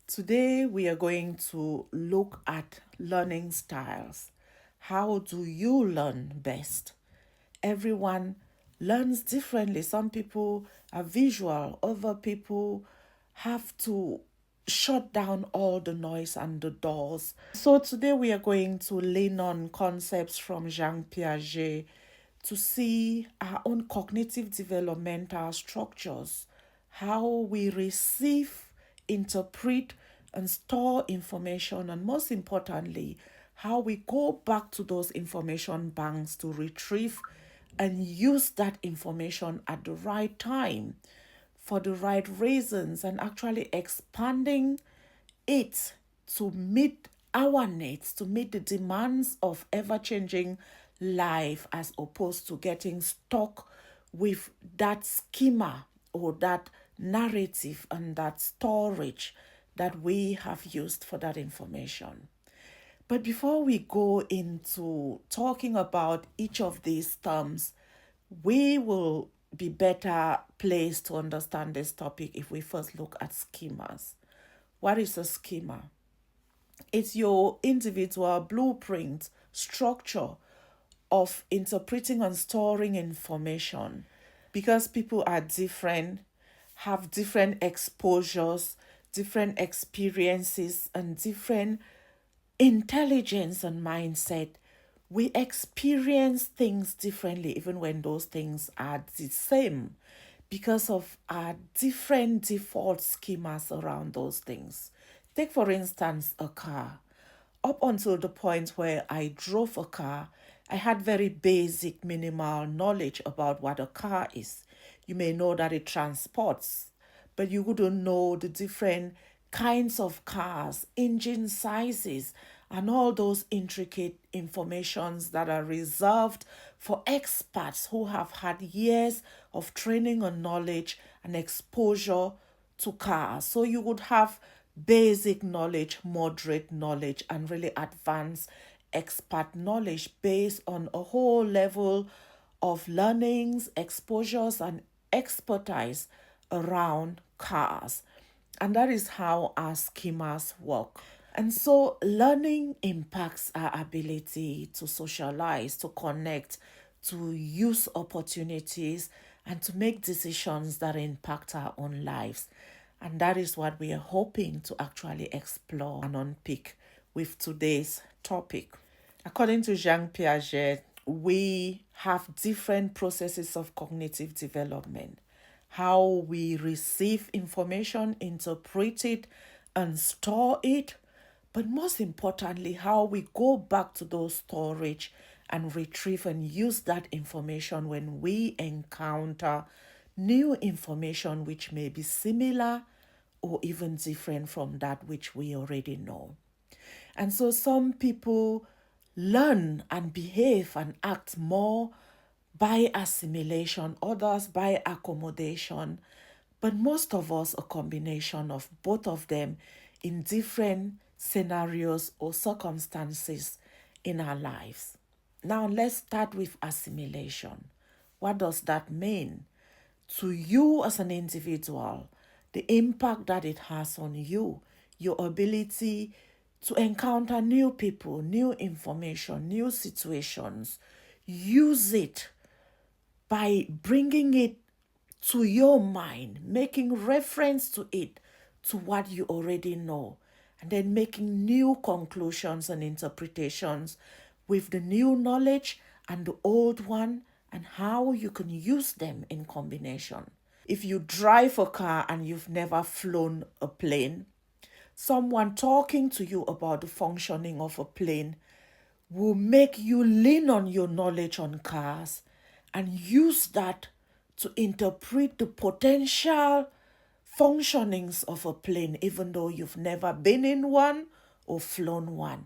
Today, we are going to look at learning styles. How do you learn best? Everyone learns differently. Some people are visual, other people have to shut down all the noise and the doors. So, today, we are going to lean on concepts from Jean Piaget to see our own cognitive developmental structures, how we receive, interpret, and store information, and most importantly, how we go back to those information banks to retrieve and use that information at the right time for the right reasons and actually expanding it to meet our needs, to meet the demands of ever changing life, as opposed to getting stuck with that schema or that narrative and that storage that we have used for that information. But before we go into talking about each of these terms, we will be better placed to understand this topic if we first look at schemas. What is a schema? It's your individual blueprint structure of interpreting and storing information, because people are different, have different exposures, different experiences, and different intelligence and mindset. We experience things differently, even when those things are the same, because of our different default schemas around those things. Take, for instance, a car. Up until the point where I drove a car, I had very basic, minimal knowledge about what a car is. You may know that it transports, but you wouldn't know the different kinds of cars, engine sizes, and all those intricate informations that are reserved for experts who have had years of training and knowledge and exposure to cars. So you would have basic knowledge, moderate knowledge, and really advanced expert knowledge based on a whole level of learnings, exposures, and expertise around cars. And that is how our schemas work. And so learning impacts our ability to socialize, to connect, to use opportunities, and to make decisions that impact our own lives. And that is what we are hoping to actually explore and unpick with today's topic. According to Jean Piaget, we have different processes of cognitive development. How we receive information, interpret it, and store it, but most importantly, how we go back to those storage and retrieve and use that information when we encounter new information which may be similar or even different from that which we already know. And so some people learn and behave and act more by assimilation, others by accommodation, but most of us a combination of both of them in different scenarios or circumstances in our lives. Now let's start with assimilation. What does that mean? To you as an individual, the impact that it has on you, your ability to encounter new people, new information, new situations. Use it by bringing it to your mind, making reference to it, to what you already know, and then making new conclusions and interpretations with the new knowledge and the old one, and how you can use them in combination. If you drive a car and you've never flown a plane, someone talking to you about the functioning of a plane will make you lean on your knowledge on cars and use that to interpret the potential functionings of a plane, even though you've never been in one or flown one.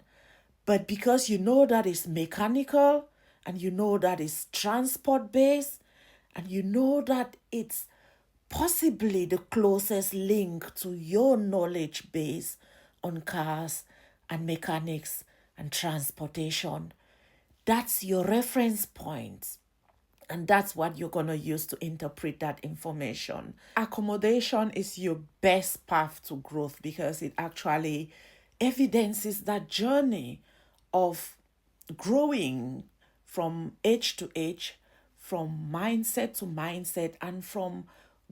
But because you know that it's mechanical, and you know that it's transport based, and you know that it's possibly the closest link to your knowledge base on cars and mechanics and transportation, that's your reference point. And that's what you're going to use to interpret that information. Accommodation is your best path to growth because it actually evidences that journey of growing from age to age, from mindset to mindset, and from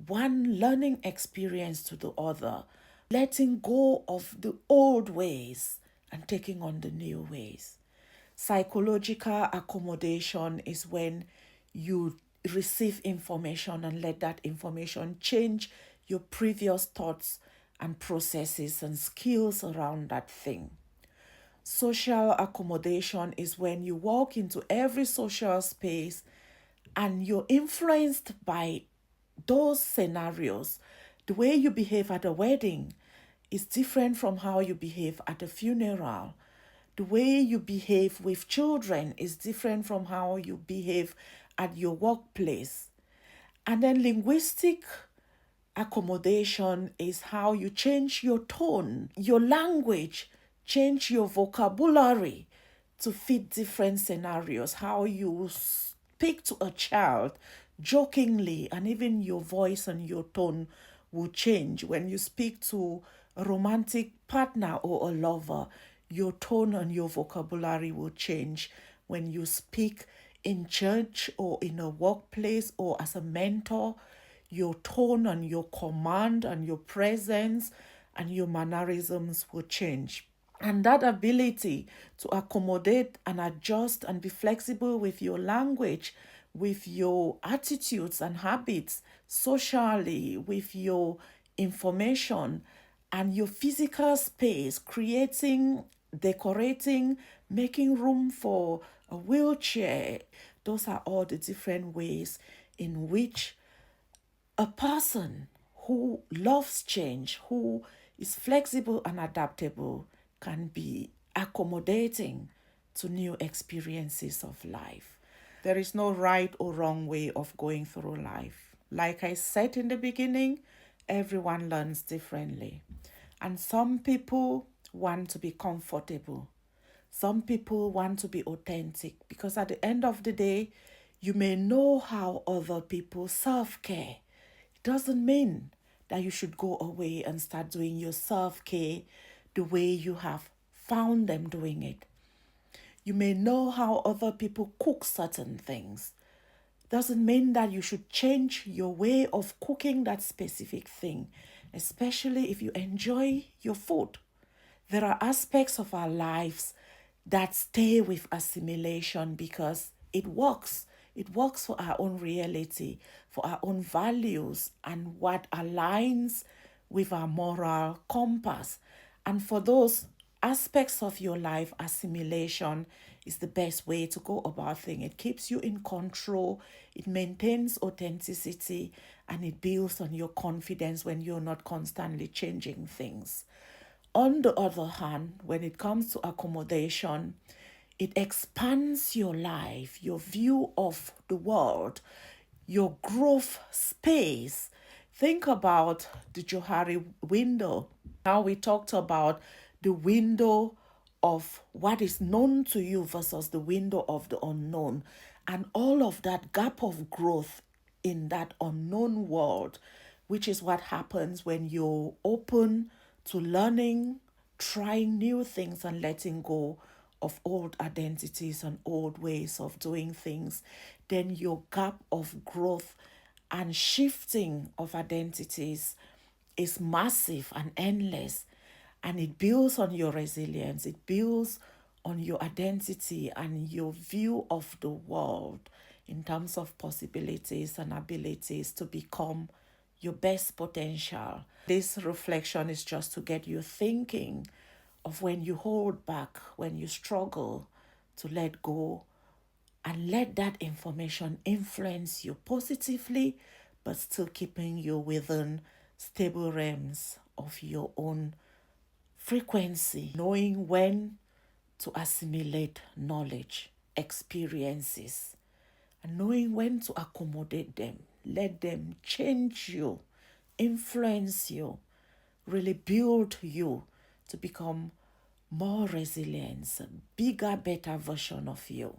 one learning experience to the other, letting go of the old ways and taking on the new ways. Psychological accommodation is when you receive information and let that information change your previous thoughts and processes and skills around that thing. Social accommodation is when you walk into every social space and you're influenced by those scenarios. The way you behave at a wedding is different from how you behave at a funeral. The way you behave with children is different from how you behave at your workplace. And then linguistic accommodation is how you change your tone, your language, change your vocabulary to fit different scenarios, how you speak to a child jokingly, and even your voice and your tone will change. When you speak to a romantic partner or a lover, your tone and your vocabulary will change. When you speak in church or in a workplace or as a mentor, your tone and your command and your presence and your mannerisms will change. And that ability to accommodate and adjust and be flexible with your language, with your attitudes and habits, socially, with your information and your physical space, creating, decorating, making room for a wheelchair. Those are all the different ways in which a person who loves change, who is flexible and adaptable, can be accommodating to new experiences of life. There is no right or wrong way of going through life. Like I said in the beginning, everyone learns differently. And some people want to be comfortable. Some people want to be authentic because at the end of the day, you may know how other people self care. It doesn't mean that you should go away and start doing your self care the way you have found them doing it. You may know how other people cook certain things. Doesn't mean that you should change your way of cooking that specific thing, especially if you enjoy your food. There are aspects of our lives that stay with assimilation because it works. It works for our own reality, for our own values, and what aligns with our moral compass. And for those aspects of your life, assimilation is the best way to go about things. It keeps you in control, it maintains authenticity, and it builds on your confidence when you're not constantly changing things. On the other hand, when it comes to accommodation, it expands your life, your view of the world, your growth space. Think about the Johari window. How we talked about the window of what is known to you versus the window of the unknown, and all of that gap of growth in that unknown world, which is what happens when you're open to learning, trying new things, and letting go of old identities and old ways of doing things. Then your gap of growth and shifting of identities is massive and endless, and it builds on your resilience, it builds on your identity and your view of the world in terms of possibilities and abilities to become your best potential. This reflection is just to get you thinking of when you hold back, when you struggle to let go, and let that information influence you positively, but still keeping you within stable realms of your own frequency, knowing when to assimilate knowledge, experiences, and knowing when to accommodate them, let them change you, influence you, really build you to become more resilient, bigger, better version of you.